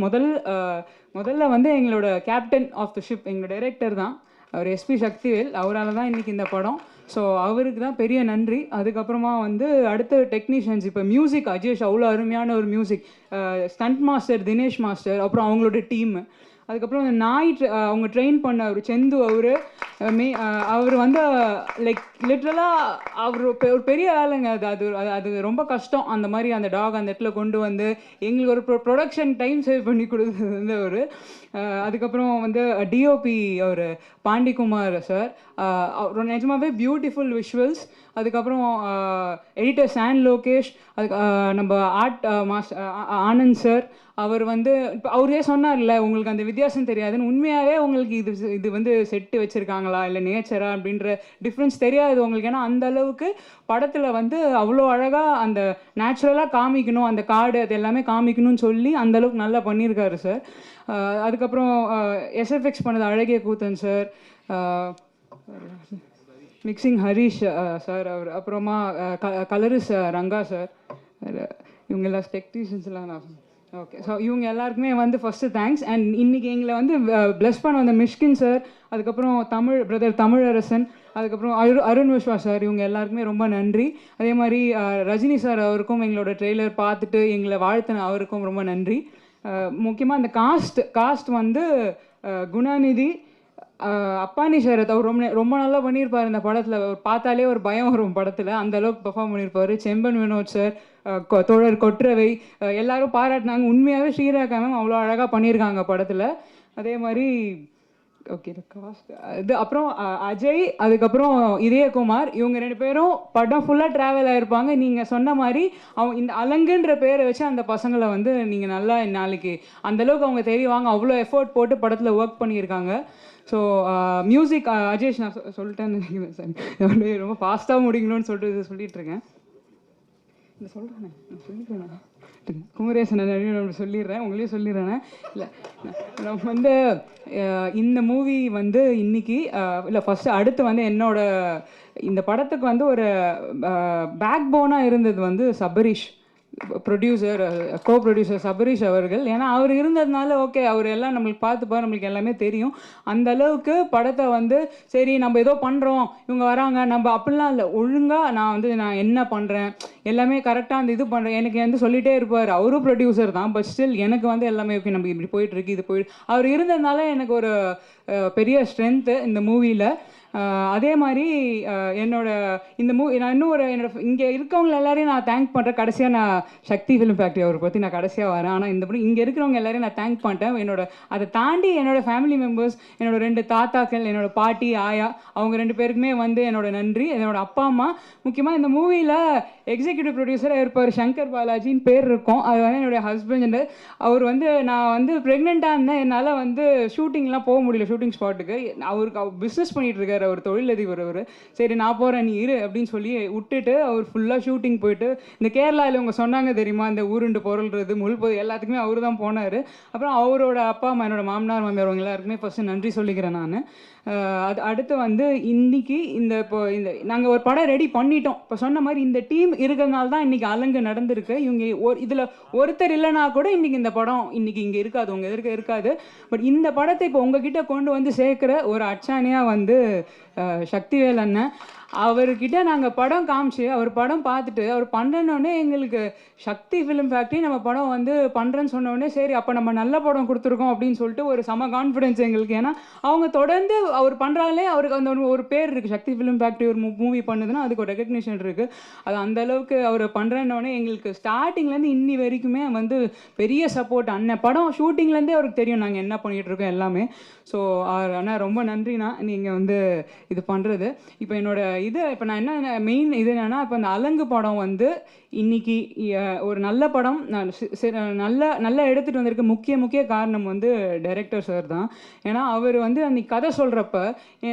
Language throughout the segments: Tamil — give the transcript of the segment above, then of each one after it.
முதல்ல வந்து எங்களோட கேப்டன் ஆஃப் த ஷிப் எங்களோட டைரக்டர் தான், அவர் எஸ்பி சக்திவேல். அவரால் தான் இன்றைக்கி இந்த படம். ஸோ அவருக்கு தான் பெரிய நன்றி. அதுக்கப்புறமா வந்து அடுத்த டெக்னீஷியன்ஸ், இப்போ மியூசிக் அஜேஷ் அவ்வளோ அருமையான ஒரு music, stunt master Dinesh master, அப்புறம் அவங்களோட டீமு. அதுக்கப்புறம் அந்த அவங்க ட்ரெயின் பண்ண அவர் செந்து, அவர் வந்து லைக் லிட்ரலாக அவர் ஒரு பெரிய ஆளுங்க. அது ரொம்ப கஷ்டம் அந்த மாதிரி அந்த டாக் அந்த இடத்துல கொண்டு வந்து எங்களுக்கு ஒரு ப்ரொடக்ஷன் டைம் சேவ் பண்ணி கொடுத்தது வந்து அவர். அதுக்கப்புறம் வந்து டிஓபி அவர் பாண்டிகுமார் சார், அவர் நிஜமாவே பியூட்டிஃபுல் விஷுவல்ஸ். அதுக்கப்புறம் எடிட்டர் சான் லோகேஷ், நம்ம ஆர்ட் மாஸ்டர் ஆனந்த் சார். அவர் வந்து இப்போ அவரே சொன்னார்ல உங்களுக்கு அந்த வித்தியாசம் தெரியாதுன்னு. உண்மையாகவே உங்களுக்கு இது வந்து செட்டு வச்சுருக்காங்களா இல்லை நேச்சரா அப்படின்ற டிஃப்ரென்ஸ் தெரியாது உங்களுக்கு. ஏன்னா அந்த அளவுக்கு படத்தில் வந்து அவ்வளோ அழகாக அந்த நேச்சுரலாக காமிக்கணும், அந்த காடு அது எல்லாமே காமிக்கணும்னு சொல்லி அந்தளவுக்கு நல்லா பண்ணியிருக்காரு சார். அதுக்கப்புறம் எஸ்எஃப்எக்ஸ் பண்ணது அழகிய கூத்தன் சார், மிக்சிங் ஹரிஷ் சார், அவர் அப்புறமா கலரிஸ் ரங்கா சார், இவங்க எல்லாம் டெக்னீஷியன்ஸ்லாம் நான். ஓகே, ஸோ இவங்க எல்லாருக்குமே வந்து ஃபஸ்ட்டு தேங்க்ஸ். அண்ட் இன்றைக்கி எங்களை வந்து ப்ளஸ் பண்ண வந்த மிஷ்கின் சார், அதுக்கப்புறம் பிரதர் தமிழரசன், அதுக்கப்புறம் அருண் விஸ்வா சார், இவங்க எல்லாருக்குமே ரொம்ப நன்றி. அதே மாதிரி ரஜினி சார் அவருக்கும் எங்களோட ட்ரெய்லர் பார்த்துட்டு எங்களை வாழ்த்தின அவருக்கும் ரொம்ப நன்றி. முக்கியமாக அந்த காஸ்ட் வந்து குணாநிதி, அப்பானி ஷரத், அவர் ரொம்ப நல்லா பண்ணியிருப்பார் இந்த படத்தில். பார்த்தாலே ஒரு பயம் வரும் படத்தில், அந்தளவுக்கு பெர்ஃபார்ம் பண்ணியிருப்பார். செம்பன் வினோத் சார், தோழர் கொற்றவை, எல்லாரும் பாராட்டினாங்க. உண்மையாகவே ஸ்ரீரேகா மேம் அவ்வளோ அழகாக பண்ணியிருக்காங்க படத்தில். அதே மாதிரி ஓகே காஸ்ட் இது அப்புறம் அஜய், அதுக்கப்புறம் இதயகுமார், இவங்க 2 பேரும் படம் ஃபுல்லாக ட்ராவல் ஆகிருப்பாங்க. நீங்கள் சொன்ன மாதிரி இந்த அலங்குன்ற பேரை வச்சு அந்த பசங்களை வந்து நீங்கள் நல்லா நாளைக்கு அந்தளவுக்கு அவங்க தெரிவாங்க. அவ்வளோ எஃபோர்ட் போட்டு படத்தில் ஒர்க் பண்ணியிருக்காங்க. ஸோ மியூசிக் அஜேஷ், நான் சொல்லிட்டேன்னு நினைக்கிறேன் சார், ரொம்ப ஃபாஸ்ட்டாக முடிக்கணும்னு சொல்லிட்டுருக்கேன். இந்த சொல்கிறேன் நான் சொல்லிடுறேன், குமரேசன் நான் சொல்லிடுறேன், உங்களையும் சொல்லிடுறேன். இல்லை நம்ம வந்து இந்த மூவி வந்து இன்றைக்கி இல்லை ஃபஸ்ட்டு அடுத்து வந்து என்னோட இந்த படத்துக்கு வந்து ஒரு பேக் போனாக இருந்தது வந்து சபரீஷ் ப்ரொடியூசர், கோ ப்ரொடியூசர் சபரீஷ் அவர்கள். ஏன்னா அவர் இருந்ததுனால ஓகே அவர் எல்லாம் நம்மளுக்கு பார்த்துப்பார், நம்மளுக்கு எல்லாமே தெரியும். அந்த அளவுக்கு படத்தை வந்து சரி நம்ம ஏதோ பண்ணுறோம், இவங்க வராங்க நம்ம அப்படிலாம் இல்லை, ஒழுங்காக நான் என்ன பண்ணுறேன் எல்லாமே கரெக்டாக அந்த இது பண்ணுறேன் எனக்கு வந்து சொல்லிகிட்டே இருப்பார். அவரும் ப்ரொடியூசர் தான், பட் ஸ்டில் எனக்கு வந்து எல்லாமே ஓகே நம்ம இப்படி போயிட்டுருக்கு இது அவர் இருந்ததுனால எனக்கு ஒரு பெரிய ஸ்ட்ரென்த்து இந்த மூவியில். அதே மாதிரி இந்த நான் இன்னும் என்னோட இங்கே இருக்கவங்க எல்லாரையும் நான் தேங்க் பண்ணுறேன். கடைசியாக நான் சக்தி ஃபிலிம் ஃபேக்ட்ரி அவரை பற்றி நான் கடைசியாக வரேன். ஆனால் இந்த படம் இங்கே இருக்கிறவங்க எல்லாரையும் நான் தேங்க் பண்ணிட்டேன். அதை தாண்டி என்னோடய ஃபேமிலி மெம்பர்ஸ், என்னோடய 2 தாத்தாக்கள், என்னோடய பாட்டி ஆயா, அவங்க 2 பேருக்குமே வந்து என்னோட நன்றி. என்னோடய அப்பா அம்மா, முக்கியமாக இந்த மூவியில் எக்ஸிக்யூட்டிவ் ப்ரொடியூசராக இருப்பார் சங்கர் பாலாஜின்னு பேர் இருக்கும். அது வந்து என்னுடைய ஹஸ்பண்ட். அவர் வந்து நான் வந்து ப்ரெக்னெண்ட்டாக இருந்தேன், என்னால் வந்து ஷூட்டிங்லாம் போக முடியல, ஷூட்டிங் ஸ்பாட்டுக்கு. அவர் பிஸ்னஸ் பண்ணிகிட்டு இருக்கார், அவர் தொழிலதிபர். அவர் சரி நான் போகிறேன் நீ இரு அப்படின்னு சொல்லி விட்டுட்டு அவர் ஃபுல்லாக ஷூட்டிங் போயிட்டு, இந்த கேரளாவில் இவங்க சொன்னாங்க தெரியுமா இந்த ஊருண்டு பொருள்றது முள்பது எல்லாத்துக்குமே அவர் தான் போனார். அப்புறம் அவரோட அப்பா அம்மா, என்னோட மாமனார் மாமியார், அவங்க எல்லாருக்குமே ஃபஸ்ட்டு நன்றி சொல்லிக்கிறேன் நான். அடுத்து வந்து இன்றைக்கி இப்போ நாங்கள் ஒரு படம் ரெடி பண்ணிட்டோம். இப்போ சொன்ன மாதிரி இந்த டீம் இருக்கிறதுனால தான் இன்றைக்கி அலங்கு நடந்திருக்கு. இவங்க இதில் ஒருத்தர் இல்லைனா கூட இன்றைக்கி இந்த படம் இன்றைக்கி இங்கே இருக்காது, உங்கள் எதிர்க்க இருக்காது. பட் இந்த படத்தை இப்போ உங்ககிட்ட கொண்டு வந்து சேர்க்குற ஒரு அச்சாணியாக வந்து சக்திவேல் அண்ணன். அவர்கிட்ட நாங்கள் படம் காமிச்சு அவர் படம் பார்த்துட்டு அவர் பண்ணுறோன்னே எங்களுக்கு சக்தி ஃபிலிம் ஃபேக்ட்ரி நம்ம படம் வந்து பண்ணுறேன்னு சொன்னோடனே சரி அப்போ நம்ம நல்ல படம் கொடுத்துருக்கோம் அப்படின்னு சொல்லிட்டு ஒரு செம கான்ஃபிடென்ஸ் எங்களுக்கு. ஏன்னா அவங்க தொடர்ந்து அவர் பண்ணுறாலே அவருக்கு அந்த ஒரு பேர் இருக்குது, சக்தி ஃபிலிம் ஃபேக்ட்ரி ஒரு மூவி பண்ணுதுன்னா அதுக்கு ஒரு ரெகக்னிஷன் இருக்குது. அது அந்தளவுக்கு அவர் பண்ணுறேன்னொடனே எங்களுக்கு ஸ்டார்டிங்லேருந்து இன்னி வரைக்குமே வந்து பெரிய சப்போர்ட். அண்ணன் படம் ஷூட்டிங்லேருந்தே அவருக்கு தெரியும் நாங்கள் என்ன பண்ணிகிட்ருக்கோம் எல்லாமே. ஸோ ஆனால் ரொம்ப நன்றிண்ணா நீங்கள் வந்து இது பண்ணுறது. இப்போ இப்போ நான் என்ன மெயின் இது என்னென்னா, இப்போ அந்த அலங்கு படம் வந்து இன்றைக்கி ஒரு நல்ல படம் நல்லா எடுத்துகிட்டு வந்திருக்க முக்கிய காரணம் வந்து டைரக்டர் சார் தான். ஏன்னா அவர் வந்து அன்றைக்கி கதை சொல்கிறப்ப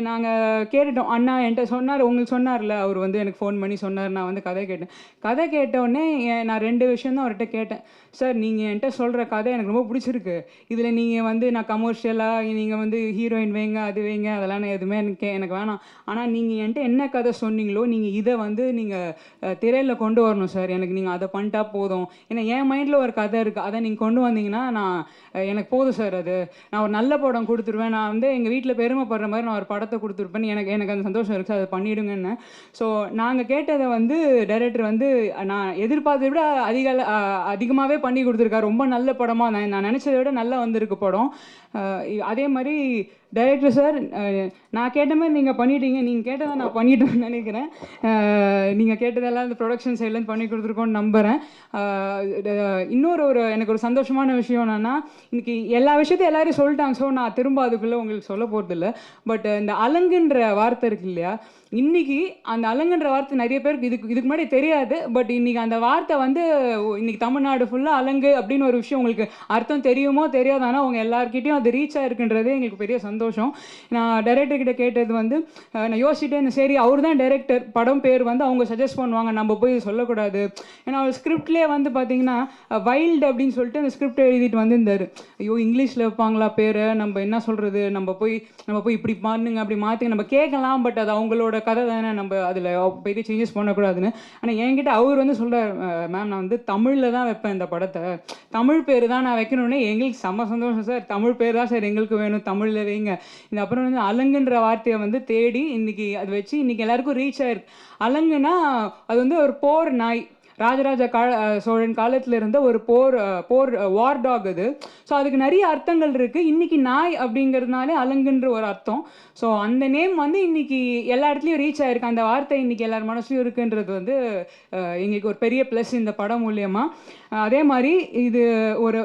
நாங்கள் கேட்டுட்டோம். அண்ணா என்கிட்ட சொன்னார், உங்களுக்கு சொன்னார்ல, அவர் வந்து எனக்கு ஃபோன் பண்ணி சொன்னார். நான் வந்து கதை கேட்டோடனே நான் 2 விஷயம் தான் அவர்கிட்ட கேட்டேன். சார் நீங்கள் என்கிட்ட சொல்கிற கதை எனக்கு ரொம்ப பிடிச்சிருக்கு, இதில் நீங்கள் வந்து நான் கமர்ஷியலாக நீங்கள் வந்து ஹீரோயின் வைங்க அது வைங்க அதெல்லாம் நான் எதுவுமே எனக்கு வேணாம், வேணாம். ஆனால் நீங்கள் என்கிட்ட என்ன கதை சொன்னீங்களோ நீங்கள் இதை வந்து நீங்கள் திரையில் கொண்டு வரணும் சார். எனக்கு நீங்கள் அதை பண்ணிட்டா போதும். ஏன்னா என் மைண்டில் ஒரு கதை இருக்குது, அதை நீங்கள் கொண்டு வந்தீங்கன்னா நான் எனக்கு போதும் சார். அது நான் ஒரு நல்ல படம் கொடுத்துருவேன். நான் வந்து எங்கள் வீட்டில் பெருமைப்படுற மாதிரி நான் ஒரு படத்தை கொடுத்துருப்பேன். எனக்கு அந்த சந்தோஷம் இருக்குது, அதை பண்ணிவிடுங்கன்னு. ஸோ நாங்கள் கேட்டதை வந்து டைரக்டர் வந்து நான் எதிர்பார்த்ததை விட அதிகமாகவே பண்ணி கொடுத்துருக்காரு. ரொம்ப நல்ல படமாக நான் நினச்சதை விட நல்லா வந்திருக்கு படம். அதே மாதிரி டைரக்டர் சார், நான் கேட்ட மாதிரி நீங்கள் பண்ணிட்டீங்க. நீங்கள் கேட்டதை நான் பண்ணிட்டேன்னு நினைக்கிறேன். நீங்கள் கேட்டதெல்லாம் இந்த ப்ரொடக்ஷன் சைட்லேருந்து பண்ணி கொடுத்துருக்கோன்னு நம்புகிறேன். இன்னொரு எனக்கு ஒரு சந்தோஷமான விஷயம் என்னென்னா, இன்றைக்கி எல்லா விஷயத்தையும் எல்லோரும் சொல்லிட்டாங்க. ஸோ நான் திரும்ப அதுக்குள்ளே உங்களுக்கு சொல்ல போகிறதில்ல. பட் இந்த அலங்குன்ற வார்த்தை இருக்கு இல்லையா, இன்றைக்கி அந்த அலங்குன்ற வார்த்தை நிறைய பேருக்கு இதுக்கு முன்னாடி தெரியாது. பட் இன்றைக்கி அந்த வார்த்தை வந்து இன்றைக்கி தமிழ்நாடு ஃபுல்லாக அலங்கு அப்படின்னு ஒரு விஷயம் உங்களுக்கு அர்த்தம் தெரியுமோ தெரியாதானா அவங்க எல்லாருக்கிட்டையும் அது ரீச் ஆகிருக்குன்றதே எங்களுக்கு பெரிய சந்தோஷம். நான் டைரக்டர்கிட்ட கேட்டது வந்து நான் யோசிச்சுட்டே சரி அவர் தான் டைரக்டர், படம் பேர் வந்து அவங்க சஜஸ்ட் பண்ணுவாங்க, நம்ம போய் சொல்லக்கூடாது. ஏன்னா அவர் ஸ்கிரிப்ட்லேயே வந்து பார்த்தீங்கன்னா வைல்டு அப்படின்னு சொல்லிட்டு அந்த ஸ்கிரிப்ட் எழுதிட்டு வந்திருந்தார். ஐயோ இங்கிலீஷில் வைப்பாங்களா பேரை, நம்ம என்ன சொல்கிறது, நம்ம போய் இப்படி பண்ணுங்க அப்படி மாற்றுங்க நம்ம கேட்கலாம். பட் அது அவங்களோட கதை தானே, நம்ம அதில் பெரிய சேஞ்சஸ் பண்ணக்கூடாதுன்னு. ஆனால் என்கிட்ட அவர் வந்து சொல்கிறார், மேம் நான் வந்து தமிழில் தான் வைப்பேன் இந்த படத்தை, தமிழ் பேர் தான் நான் வைக்கணுன்னே. எங்களுக்கு செம்ம சந்தோஷம் சார், தமிழ் பேர் தான் சார் எங்களுக்கு வேணும், தமிழில் வைங்க. இந்த அப்புறம் வந்து அலங்குன்ற வார்த்தையை வந்து தேடி இன்றைக்கி அது வச்சு இன்றைக்கி எல்லாருக்கும் ரீச் ஆயிருக்கு. அலங்குனா அது வந்து ஒரு போர் நாய், ராஜராஜ சோழன் காலத்தில் இருந்த ஒரு போர் வார் டாக் அது. ஸோ அதுக்கு நிறைய அர்த்தங்கள் இருக்குது. இன்றைக்கி நாய் அப்படிங்கிறதுனாலே அலங்குன்ற ஒரு அர்த்தம். ஸோ அந்த நேம் வந்து இன்றைக்கி எல்லா இடத்துலையும் ரீச் ஆகிருக்கு. அந்த வார்த்தை இன்றைக்கி எல்லார் மனசுலையும் இருக்குன்றது வந்து எங்களுக்கு ஒரு பெரிய ப்ளஸ் இந்த படம் மூலியமாக. அதே மாதிரி இது ஒரு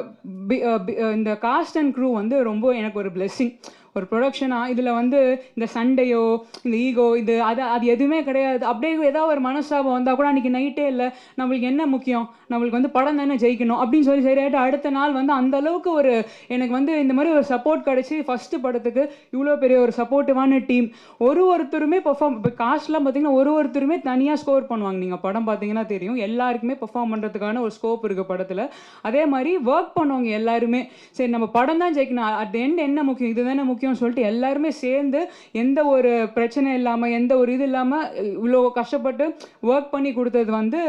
இந்த காஸ்ட் அண்ட் க்ரூ வந்து ரொம்ப எனக்கு ஒரு பிளெஸ்ஸிங். ஒரு ப்ரொடக்ஷனாக இதில் வந்து இந்த சண்டையோ இந்த ஈகோ அது எதுவுமே கிடையாது. அப்படியே ஏதாவது ஒரு மனஸ்தாபம் வந்தால் கூட அன்றைக்கி நைட்டே இல்லை, நம்மளுக்கு என்ன முக்கியம், நம்மளுக்கு வந்து படம் தானே ஜெயிக்கணும் அப்படின்னு சொல்லி சரியாயிட்டு அடுத்த நாள் வந்து அந்தளவுக்கு ஒரு எனக்கு வந்து இந்த மாதிரி ஒரு சப்போர்ட் கிடச்சி. ஃபஸ்ட்டு படத்துக்கு இவ்வளோ பெரிய ஒரு சப்போர்ட்டிவான டீம், ஒருத்தருமே பெர்ஃபார்ம். இப்போ காஸ்ட்லாம் பார்த்தீங்கன்னா ஒருத்தருமே தனியாக ஸ்கோர் பண்ணுவாங்க. நீங்கள் படம் பார்த்தீங்கன்னா தெரியும், எல்லாருக்குமே பெர்ஃபார்ம் பண்ணுறதுக்கான ஒரு ஸ்கோப் இருக்குது படத்தில். அதே மாதிரி ஒர்க் பண்ணுவாங்க எல்லாருமே. சரி நம்ம படம் தான் ஜெயிக்கணும், அட் எண்ட் என்ன முக்கியம், இது தானே முக்கியம் சொல்லிட்டு எல்லாருமே சேர்ந்து எந்த ஒரு பிரச்சனை இல்லாமல் எந்த ஒரு இது இல்லாமல் இவ்வளோ கஷ்டப்பட்டு ஒர்க் பண்ணி கொடுத்தது வந்து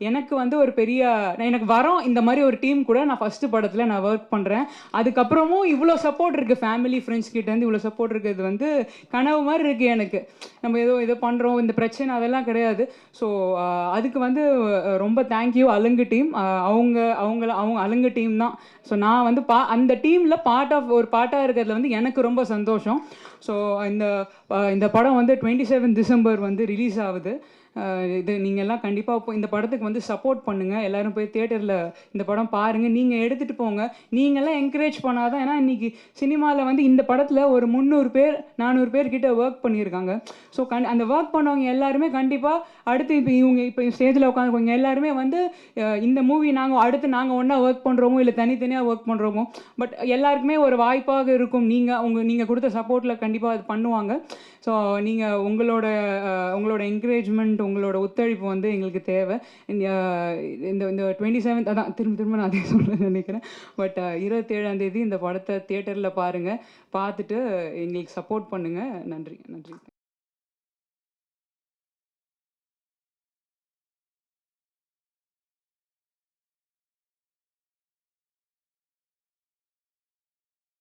எனக்கு வந்து ஒரு பெரிய எனக்கு வரோம். இந்த மாதிரி ஒரு டீம் கூட நான் ஃபஸ்ட்டு படத்தில் நான் ஒர்க் பண்ணுறேன். அதுக்கப்புறமும் இவ்வளோ சப்போர்ட் இருக்குது, ஃபேமிலி ஃப்ரெண்ட்ஸ் கிட்டேருந்து இவ்வளோ சப்போர்ட் இருக்குது. வந்து கனவு மாதிரி இருக்குது எனக்கு. நம்ம ஏதோ பண்ணுறோம், இந்த பிரச்சனை அதெல்லாம் கிடையாது. ஸோ அதுக்கு வந்து ரொம்ப தேங்க்யூ அலங்கு டீம். அவங்க அலங்கு டீம் தான். ஸோ நான் வந்து அந்த டீமில் ஒரு பார்ட்டாக இருக்கிறதுல வந்து எனக்கு ரொம்ப சந்தோஷம். ஸோ இந்த படம் வந்து 27 டிசம்பர் வந்து ரிலீஸ் ஆகுது. இது நீங்கள் எல்லாம் கண்டிப்பாக இந்த படத்துக்கு வந்து சப்போர்ட் பண்ணுங்கள். எல்லோரும் போய் தியேட்டரில் இந்த படம் பாருங்கள், நீங்கள் எடுத்துகிட்டு போங்க. நீங்கள்லாம் என்கரேஜ் பண்ணாதான். ஏன்னா இன்றைக்கி சினிமாவில் வந்து இந்த படத்தில் ஒரு 300 பேர் 400 பேர் கிட்ட ஒர்க் பண்ணியிருக்காங்க. ஸோ அந்த ஒர்க் பண்ணவங்க எல்லாருமே கண்டிப்பாக அடுத்து இப்போ ஸ்டேஜில் உட்காந்துருக்கவங்க எல்லாருமே வந்து இந்த மூவி நாங்கள் ஒன்றா ஒர்க் பண்ணுறோமோ இல்லை தனித்தனியாக ஒர்க் பண்ணுறோமோ, பட் எல்லாருக்குமே ஒரு வாய்ப்பாக இருக்கும். நீங்கள் கொடுத்த சப்போர்ட்டில் கண்டிப்பாக அது பண்ணுவாங்க. ஸோ நீங்கள் உங்களோட என்கரேஜ்மெண்ட் உங்களோட ஒத்துழைப்பு வந்து எங்களுக்கு தேவை. இந்த 27 அதான் திரும்ப நான் அதே சொல்ல நினைக்கிறேன். பட் 27ஆம் தேதி இந்த படத்தை தியேட்டரில் பாருங்கள், பார்த்துட்டு எங்களுக்கு சப்போர்ட் பண்ணுங்கள். நன்றி.